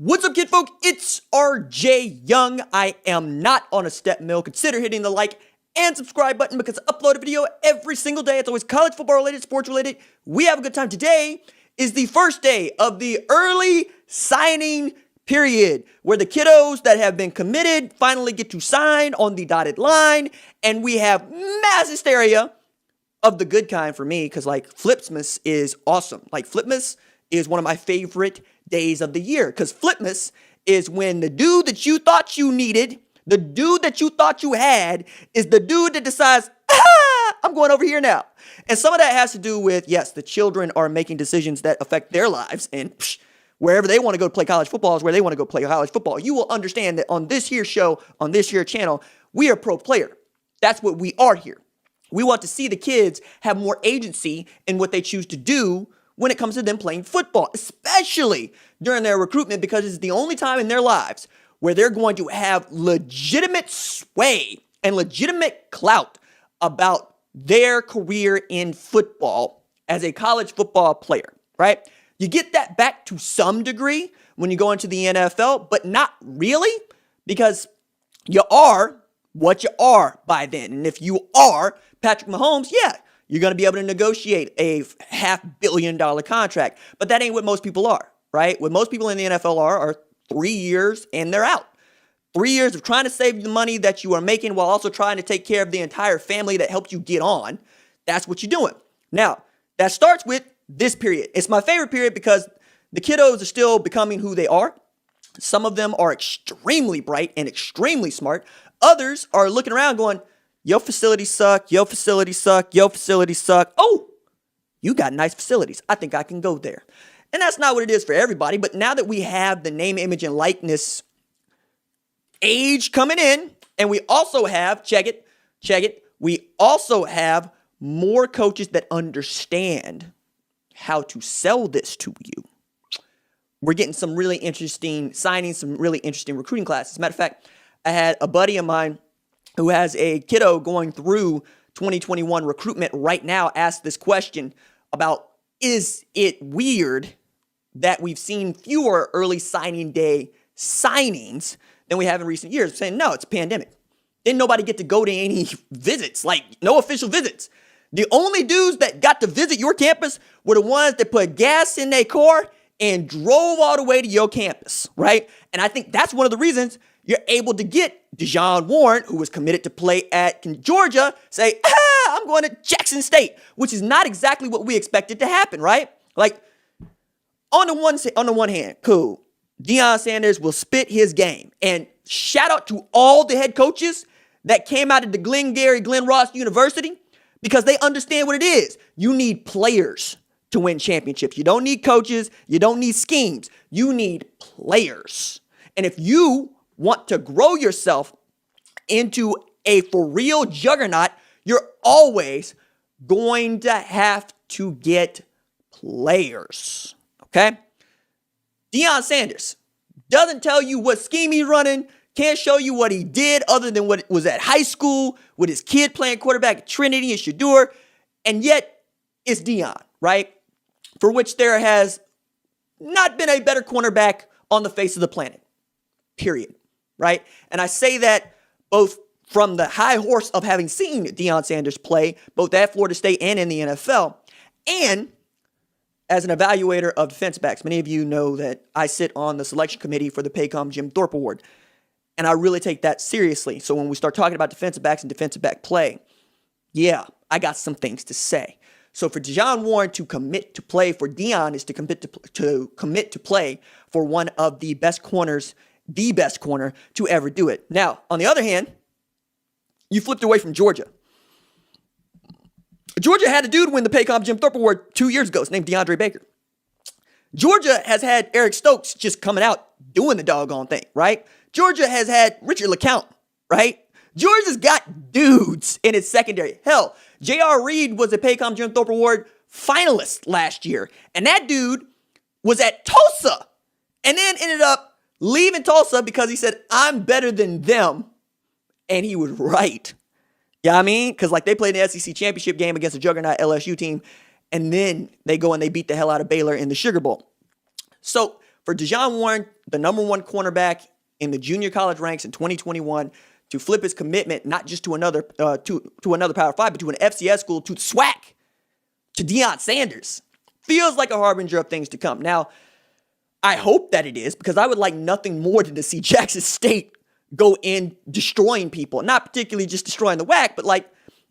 What's up, kid folk? It's RJ Young. I am not on a step mill. Consider hitting the like and subscribe button because I upload a video every single day. It's always college football related, sports related. We have a good time. Today is the first day of the early signing period where the kiddos that have been committed finally get to sign on the dotted line. And we have mass hysteria of the good kind for me because like Flipsmas is awesome. Like Flipmas is one of my favorite days of the year because Flipmas is when the dude that you thought you needed, the dude that you thought you had, is the dude that decides, I'm going over here now. And some of that has to do with, yes, the children are making decisions that affect their lives, and wherever they want to go to play college football is where they want to go play college football. You will understand that on this here show, on this here channel, we are pro player. That's what we are here. We want to see the kids have more agency in what they choose to do when it comes to them playing football, especially during their recruitment, because it's the only time in their lives where they're going to have legitimate sway and legitimate clout about their career in football as a college football player, right? You get that back to some degree when you go into the NFL, but not really, because you are what you are by then. And if you are Patrick Mahomes, yeah, you're going to be able to negotiate a $500 million contract. But that ain't what most people are, right? What most people in the NFL are 3 years and they're out. 3 years of trying to save the money that you are making while also trying to take care of the entire family that helped you get on. That's what you're doing. Now, that starts with this period. It's my favorite period because the kiddos are still becoming who they are. Some of them are extremely bright and extremely smart. Others are looking around going, your facilities suck, your facilities suck, your facilities suck. Oh, you got nice facilities. I think I can go there. And that's not what it is for everybody. But now that we have the name, image, and likeness age coming in, and we also have, check it, we also have more coaches that understand how to sell this to you. We're getting some really interesting signings, some really interesting recruiting classes. As a matter of fact, I had a buddy of mine who has a kiddo going through 2021 recruitment right now ask this question about, is it weird that we've seen fewer early signing day signings than we have in recent years? Saying, no, it's a pandemic. Didn't nobody get to go to any visits, like no official visits. The only dudes that got to visit your campus were the ones that put gas in their car and drove all the way to your campus, right? And I think that's one of the reasons you're able to get DeJahn Warren, who was committed to play at Georgia, say, I'm going to Jackson State, which is not exactly what we expected to happen, right? Like, on the one hand, cool. Deion Sanders will spit his game. And shout out to all the head coaches that came out of the Glen Ross University because they understand what it is. You need players to win championships. You don't need coaches. You don't need schemes. You need players. And if you want to grow yourself into a for real juggernaut, you're always going to have to get players. Okay? Deion Sanders doesn't tell you what scheme he's running, can't show you what he did other than what was at high school with his kid playing quarterback at Trinity and Shador, and yet it's Deion, right? For which there has not been a better cornerback on the face of the planet, period, right? And I say that both from the high horse of having seen Deion Sanders play, both at Florida State and in the NFL, and as an evaluator of defensive backs. Many of you know that I sit on the selection committee for the Paycom Jim Thorpe Award, and I really take that seriously. So when we start talking about defensive backs and defensive back play, yeah, I got some things to say. So for DeJahn Warren to commit to play for Deion is to commit to play for one of the best corners, the best corner to ever do it. Now, on the other hand, you flipped away from Georgia. Georgia had a dude win the Paycom Jim Thorpe Award 2 years ago. His name DeAndre Baker. Georgia has had Eric Stokes just coming out doing the doggone thing, right? Georgia has had Richard LeCount, right? Georgia's got dudes in its secondary. Hell, J.R. Reed was a Paycom Jim Thorpe Award finalist last year. And that dude was at Tulsa and then ended up leaving Tulsa because he said, I'm better than them. And he was right. You know what I mean? Because like they played the SEC championship game against a juggernaut LSU team. And then they go and they beat the hell out of Baylor in the Sugar Bowl. So For DeJahn Warren, the number one cornerback in the junior college ranks in 2021, to flip his commitment not just to another to another Power 5, but to an FCS school, to the SWAC, to Deion Sanders, feels like a harbinger of things to come. Now, I hope that it is, because I would like nothing more than to see Jackson State go in destroying people. Not particularly just destroying the WAC, but like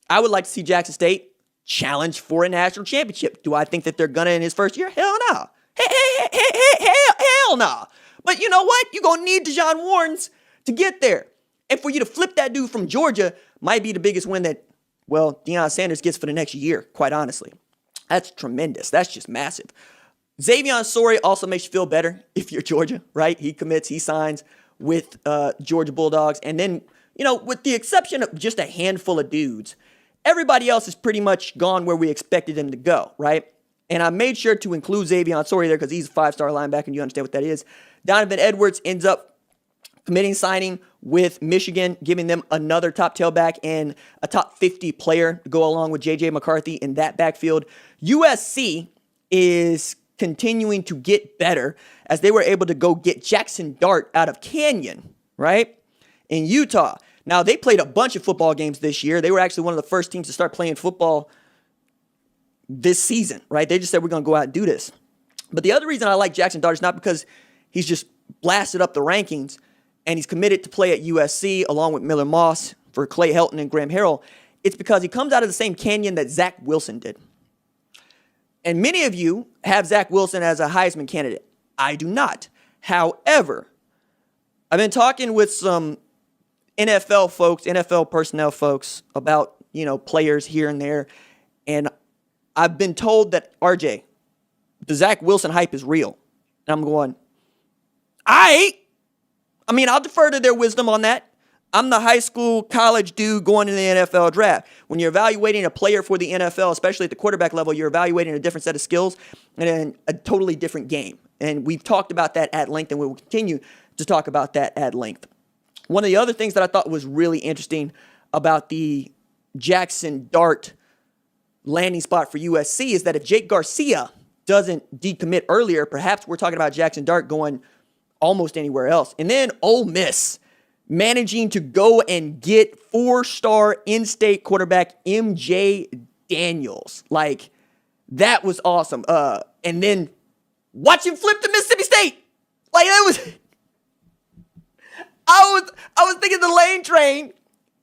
I would like to see Jackson State challenge for a national championship. Do I think that they're gonna in his first year? Hell no. Hell no. But you know what? You're gonna need DeJahn Warrens to get there. And for you to flip that dude from Georgia might be the biggest win that, well, Deion Sanders gets for the next year, quite honestly. That's tremendous. That's just massive. Xavier Sorey also makes you feel better if you're Georgia, right? He commits, he signs with Georgia Bulldogs. And then, you know, with the exception of just a handful of dudes, everybody else is pretty much gone where we expected them to go, right? And I made sure to include Xavier Sorey there because he's a five-star linebacker and you understand what that is. Donovan Edwards ends up committing signing with Michigan, giving them another top tailback and a top 50 player to go along with J.J. McCarthy in that backfield. USC is continuing to get better as they were able to go get Jackson Dart out of Canyon, right, in Utah. Now, they played a bunch of football games this year. They were actually one of the first teams to start playing football this season, right? They just said, we're going to go out and do this. But the other reason I like Jackson Dart is not because he's just blasted up the rankings and he's committed to play at USC along with Miller Moss for Clay Helton and Graham Harrell. It's because he comes out of the same canyon that Zach Wilson did. And many of you have Zach Wilson as a Heisman candidate. I do not. However, I've been talking with some NFL folks, NFL personnel folks about, you know, players here and there. And I've been told that, RJ, the Zach Wilson hype is real. And I'm going, I mean, I'll defer to their wisdom on that. I'm the high school, college dude going to the NFL draft. When you're evaluating a player for the NFL, especially at the quarterback level, you're evaluating a different set of skills and a totally different game. And we've talked about that at length, and we will continue to talk about that at length. One of the other things that I thought was really interesting about the Jackson Dart landing spot for USC is that if Jake Garcia doesn't decommit earlier, perhaps we're talking about Jackson Dart going almost anywhere else. And then Ole Miss managing to go and get four-star in-state quarterback MJ Daniels. Like, that was awesome. And then watch him flip to Mississippi State. Like, that was... I was thinking the lane train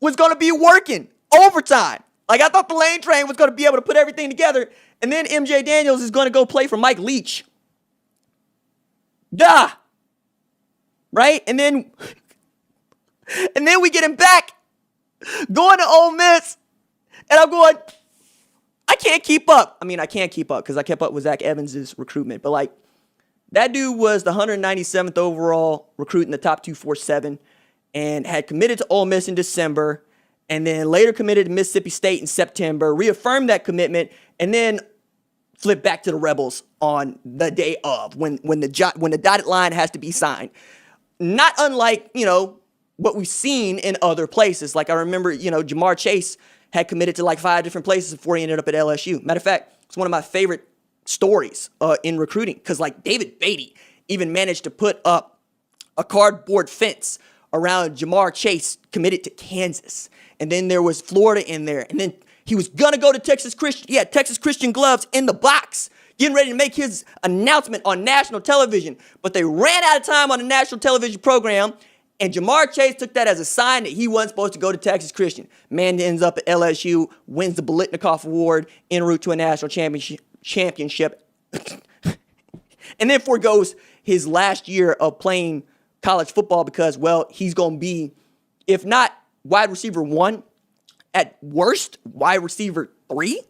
was going to be working overtime. Like, I thought the lane train was going to be able to put everything together, and then MJ Daniels is going to go play for Mike Leach. Duh. Right? And then we get him back going to Ole Miss, and I'm going, I can't keep up. I mean, I can't keep up because I kept up with Zach Evans' recruitment, but like, that dude was the 197th overall recruit in the top 247 and had committed to Ole Miss in December and then later committed to Mississippi State in September, reaffirmed that commitment, and then flipped back to the Rebels on the day of when the dotted line has to be signed. Not unlike, you know, what we've seen in other places. Like I remember, you know, Jamar Chase had committed to like 5 different places before he ended up at LSU. Matter of fact, it's one of my favorite stories in recruiting because like David Beatty even managed to put up a cardboard fence around Jamar Chase committed to Kansas. And then there was Florida in there. And then he was going to go to Texas Christian. He had Texas Christian gloves in the box, getting ready to make his announcement on national television. But they ran out of time on the national television program. And Jamar Chase took that as a sign that he wasn't supposed to go to Texas Christian. Man ends up at LSU, wins the Biletnikoff Award en route to a national championship. And then forgoes his last year of playing college football because, well, he's going to be, if not wide receiver 1, at worst, wide receiver 3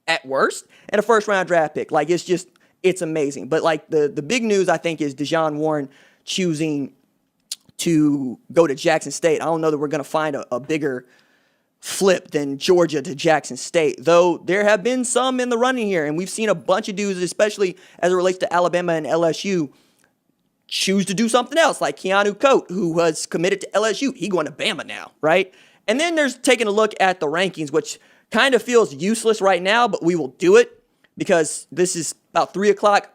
at worst, and a first-round draft pick. Like, it's amazing. But, like, the big news, I think, is DeJahn Warren choosing to go to Jackson State. I don't know that we're going to find a bigger flip than Georgia to Jackson State, though there have been some in the running here, and we've seen a bunch of dudes, especially as it relates to Alabama and LSU, choose to do something else, like Keanu Coate, who was committed to LSU. He going to Bama now, right? And then there's taking a look at the rankings, which kind of feels useless right now, but we will do it because this is about 3 o'clock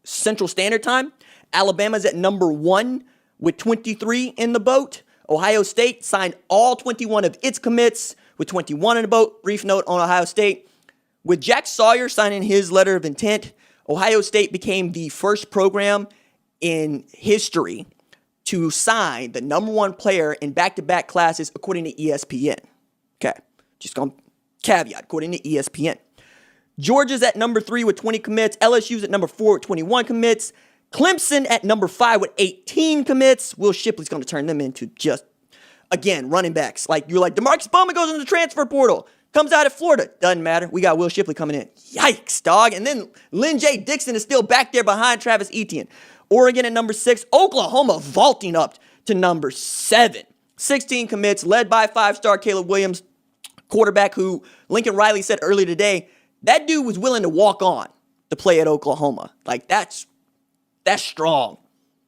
Central Standard Time. Alabama's at number 1 with 23 in the boat. Ohio State signed all 21 of its commits with 21 in the boat. Brief note on Ohio State. With Jack Sawyer signing his letter of intent, Ohio State became the first program in history to sign the number 1 player in back-to-back classes according to ESPN. Okay, just going to caveat, according to ESPN. Georgia's at number 3 with 20 commits. LSU's at number 4 with 21 commits. Clemson at number 5 with 18 commits. Will Shipley's going to turn them into just, again, running backs. Like, you're like, DeMarcus Bowman goes into the transfer portal. Comes out of Florida. Doesn't matter. We got Will Shipley coming in. Yikes, dog. And then Lynn J. Dixon is still back there behind Travis Etienne. Oregon at number 6. Oklahoma vaulting up to number 7. 16 commits, led by 5-star Caleb Williams, quarterback who Lincoln Riley said earlier today, that dude was willing to walk on to play at Oklahoma. Like, that's strong.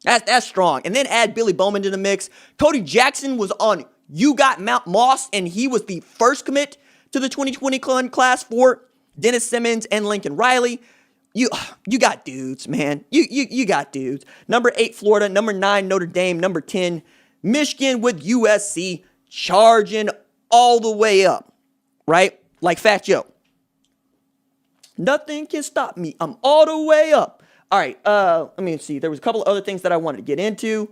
That's strong. And then add Billy Bowman to the mix. Cody Jackson was on You Got Mount Moss, and he was the first commit to the 2020 class for Dennis Simmons and Lincoln Riley. You got dudes, man. You got dudes. Number 8, Florida. Number 9, Notre Dame. Number 10, Michigan, with USC charging all the way up, right? Like Fat Joe. Nothing can stop me. I'm all the way up. All right, let me see. There was a couple of other things that I wanted to get into.